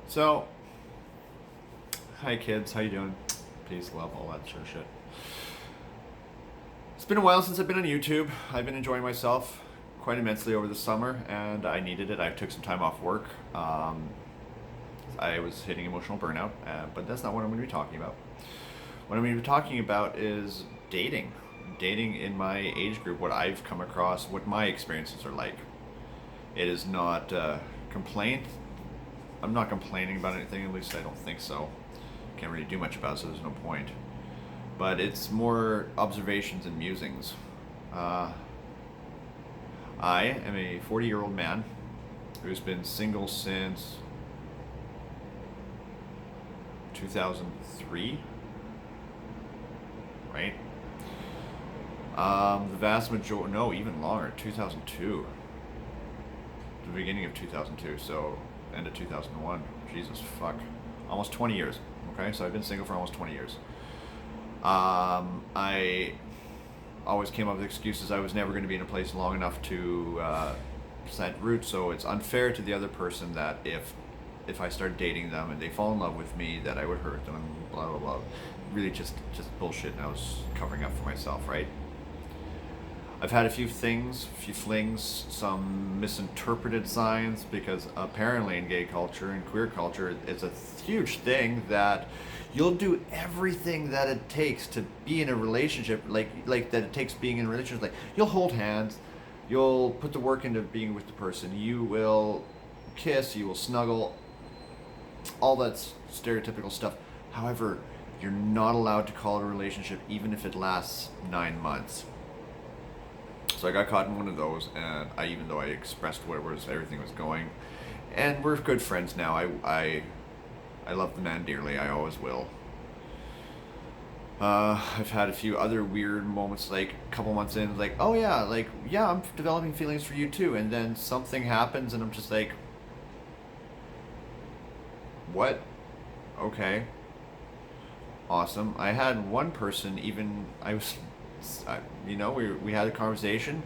So, hi kids, how you doing? Peace, love, all that sort of shit. It's been a while since I've been on YouTube. I've been enjoying myself quite immensely over the summer, and I needed it. I took some time off work. I was hitting emotional burnout, but that's not what I'm going to be talking about. What I'm going to be talking about is dating. Dating in my age group, what I've come across, what my experiences are like. It is not complaint. I'm not complaining about anything, at least I don't think so. Can't really do much about it, so there's no point. But it's more observations and musings. Uh, I am a 40-year-old man who's been single since 2003, right? The vast majority, no, even longer, 2002. The beginning of 2002, so end of 2001. Jesus fuck. Almost 20 years. Okay, so I've been single for almost 20 years. I always came up with excuses. I was never going to be in a place long enough to set roots, so it's unfair to the other person that if I start dating them and they fall in love with me, that I would hurt them and blah blah blah. Really just bullshit, and I was covering up for myself, right? I've had a few flings, some misinterpreted signs, because apparently in gay culture and queer culture, it's a huge thing that you'll do everything that it takes to be in a relationship, like that it takes being in a relationship. Like, you'll hold hands, you'll put the work into being with the person, you will kiss, you will snuggle, all that stereotypical stuff. However, you're not allowed to call it a relationship even if it lasts 9 months. So I got caught in one of those, and even though I expressed where everything was going, and we're good friends now. I love the man dearly. I always will. I've had a few other weird moments, like a couple months in, like, oh yeah, I'm developing feelings for you too, and then something happens, and I'm just like, what? Okay. Awesome. I had one person even. We had a conversation.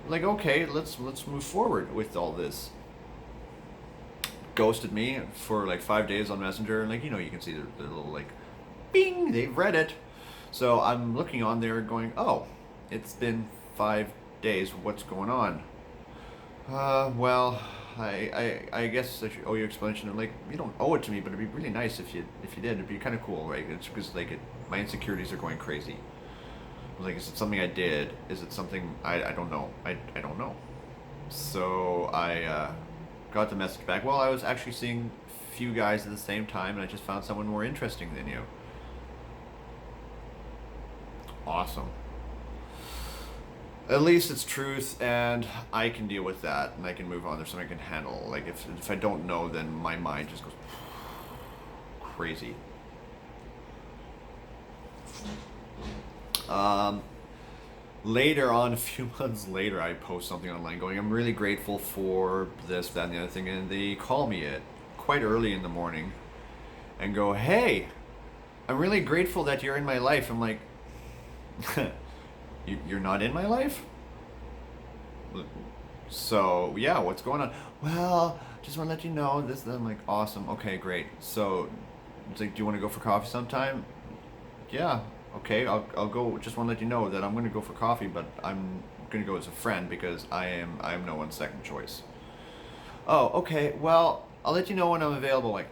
Like, okay, let's move forward with all this. Ghosted me for like 5 days on Messenger, and you can see the little like, bing, they've read it. So I'm looking on there, going, oh, it's been 5 days. What's going on? Well, I guess I should owe you an explanation. Like, you don't owe it to me, but it'd be really nice if you did. It'd be kind of cool, right? It's because my insecurities are going crazy. I was like, is it something I did? Is it something I don't know? I don't know. So I got the message back. Well, I was actually seeing a few guys at the same time, and I just found someone more interesting than you. Awesome. At least it's truth, and I can deal with that, and I can move on. There's something I can handle. Like, if I don't know, then my mind just goes crazy. Later on, a few months later, I post something online going, I'm really grateful for this, that, and the other thing, and they call me it quite early in the morning and go, hey, I'm really grateful that you're in my life. I'm like, you're not in my life? So, yeah, what's going on? Well, just want to let you know this. I'm like, awesome, okay, great. So, it's like, do you want to go for coffee sometime? Yeah, okay, I'll go. Just want to let you know that I'm going to go for coffee, but I'm going to go as a friend because I'm no one's second choice. Oh, okay. Well, I'll let you know when I'm available. Like,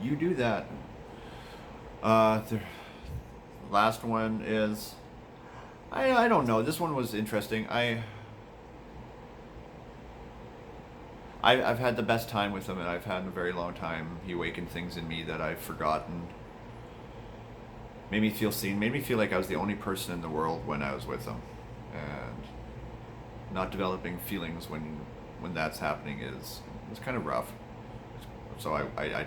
you do that. The last one is, I don't know. This one was interesting. I've had the best time with him, and I've had in a very long time. He awakened things in me that I've forgotten. Made me feel seen, made me feel like I was the only person in the world when I was with them. And not developing feelings when that's happening is kind of rough. So I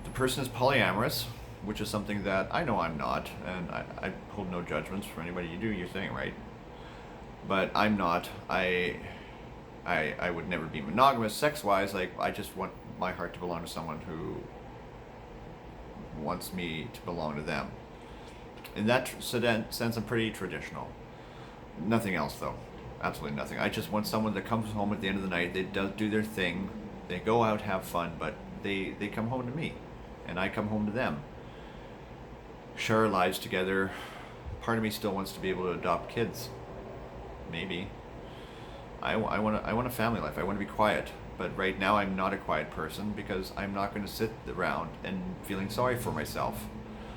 the person is polyamorous, which is something that I know I'm not, and I hold no judgments for anybody. You do your thing, right? But I'm not. I would never be monogamous sex-wise. Like, I just want my heart to belong to someone who wants me to belong to them. In that sense, I'm pretty traditional. Nothing else, though. Absolutely nothing. I just want someone that comes home at the end of the night. They do their thing. They go out, have fun, but they come home to me, and I come home to them. Share our lives together. Part of me still wants to be able to adopt kids. Maybe. I want a family life. I want to be quiet. But right now I'm not a quiet person because I'm not going to sit around and feeling sorry for myself.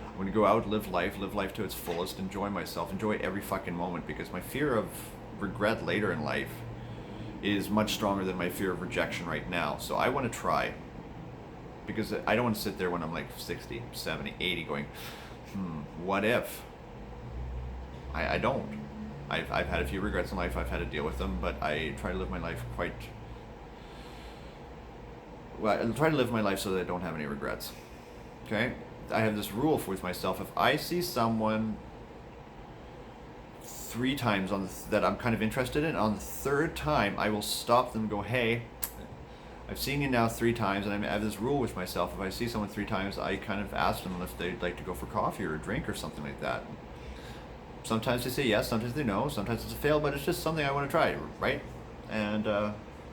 I'm going to go out, live life to its fullest, enjoy myself, enjoy every fucking moment, because my fear of regret later in life is much stronger than my fear of rejection right now. So I want to try, because I don't want to sit there when I'm like 60, 70, 80 going, what if? I don't. I've had a few regrets in life. I've had to deal with them, but I try to live my life I try to live my life so that I don't have any regrets. Okay? I have this rule with myself. If I see someone 3 times that I'm kind of interested in, on the 3rd time I will stop them and go, hey, I've seen you now 3 times, and I have this rule with myself. If I see someone 3 times, I kind of ask them if they'd like to go for coffee or a drink or something like that. Sometimes they say yes, sometimes they no, sometimes it's a fail, but it's just something I want to try, right? And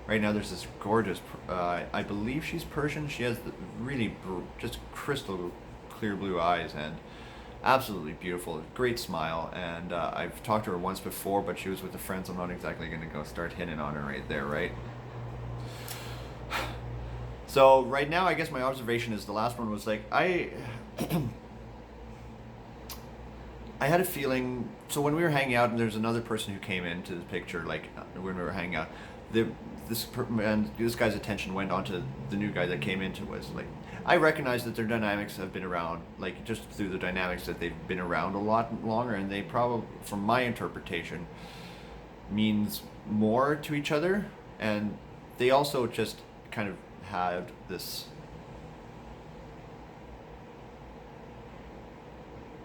right now there's this gorgeous, I believe she's Persian. She has really just crystal clear blue eyes and absolutely beautiful, great smile. And I've talked to her once before, but she was with a friend, so I'm not exactly going to go start hitting on her right there, right? So right now, I guess my observation is the last one was like, I had a feeling. So when we were hanging out, and there's another person who came into the picture, like when we were hanging out, this guy's attention went on to the new guy that came into us. Like, I recognize that their dynamics have been around, like just through the dynamics that they've been around a lot longer, and they probably, from my interpretation, means more to each other, and they also just kind of had this.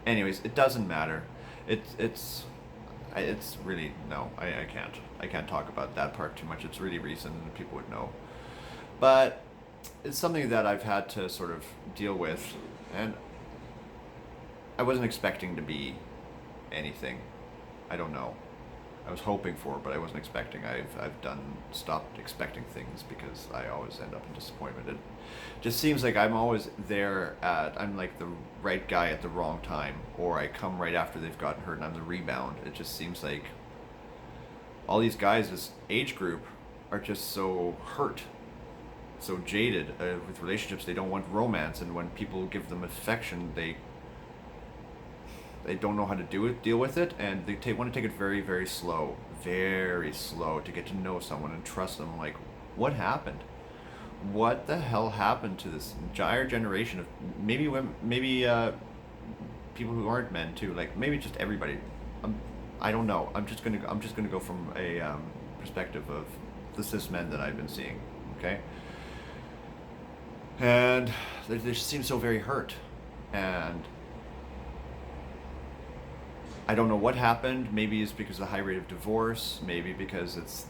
Anyways, it doesn't matter. It's really, no. I can't talk about that part too much. It's really recent and people would know. But it's something that I've had to sort of deal with, and I wasn't expecting to be anything. I don't know. I was hoping for, but I wasn't expecting. I've stopped expecting things because I always end up in disappointment. It just seems like I'm always I'm like the right guy at the wrong time, or I come right after they've gotten hurt and I'm the rebound. It just seems like all these guys, this age group, are just so hurt, so jaded with relationships. They don't want romance, and when people give them affection, they don't know how to deal with it, and they want to take it very, very slow to get to know someone and trust them. Like, what happened? What the hell happened to this entire generation of maybe women, maybe people who aren't men too? Like, maybe just everybody. I don't know. I'm just gonna go from a perspective of the cis men that I've been seeing. Okay, and they just seem so very hurt, and I don't know what happened. Maybe it's because of the high rate of divorce. Maybe because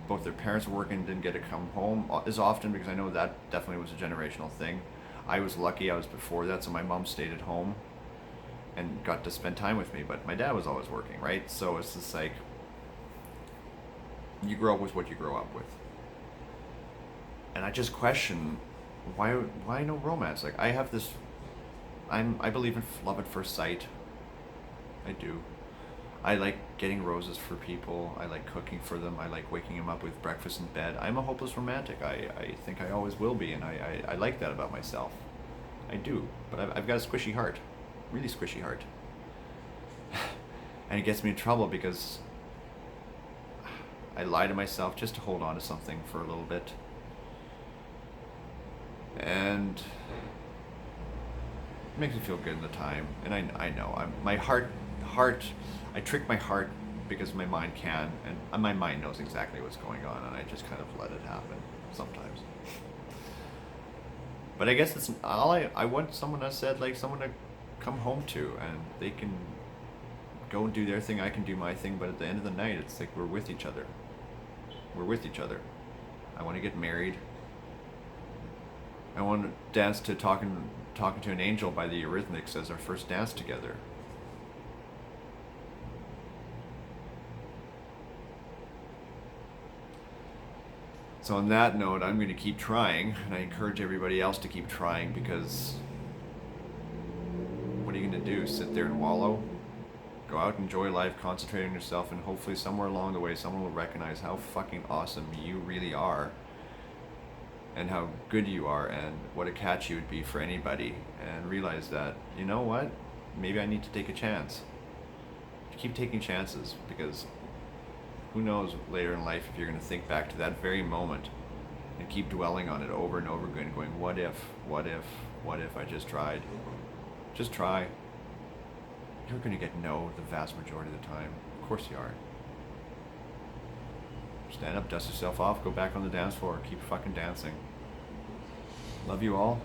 both their parents were working and didn't get to come home as often, because I know that definitely was a generational thing. I was lucky. I was before that, so my mom stayed at home and got to spend time with me. But my dad was always working, right? So it's just like, you grow up with what you grow up with. And I just question, why no romance? Like, I have this, I believe in love at first sight. I do. I like getting roses for people. I like cooking for them. I like waking them up with breakfast in bed. I'm a hopeless romantic. I think I always will be, and I like that about myself. I do. But I've got a squishy heart. Really squishy heart. And it gets me in trouble because I lie to myself just to hold on to something for a little bit. And it makes me feel good in the time. And I know. I trick my heart because my mind can, and my mind knows exactly what's going on, and I just kind of let it happen sometimes. But I guess it's all I want someone that said, like, someone to come home to, and they can go and do their thing, I can do my thing, but at the end of the night, it's like we're with each other. We're with each other. I want to get married. I want to dance to Talking to an Angel by the Eurythmics as our first dance together. So on that note, I'm going to keep trying, and I encourage everybody else to keep trying, because what are you going to do? Sit there and wallow? Go out, enjoy life, concentrate on yourself, and hopefully somewhere along the way someone will recognize how fucking awesome you really are, and how good you are, and what a catch you would be for anybody, and realize that, you know what, maybe I need to take a chance. Keep taking chances, because who knows later in life if you're going to think back to that very moment and keep dwelling on it over and over again, going, what if I just tried? Just try. You're going to get no the vast majority of the time. Of course you are. Stand up, dust yourself off, go back on the dance floor, keep fucking dancing. Love you all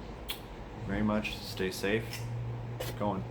very much. Stay safe. Keep going.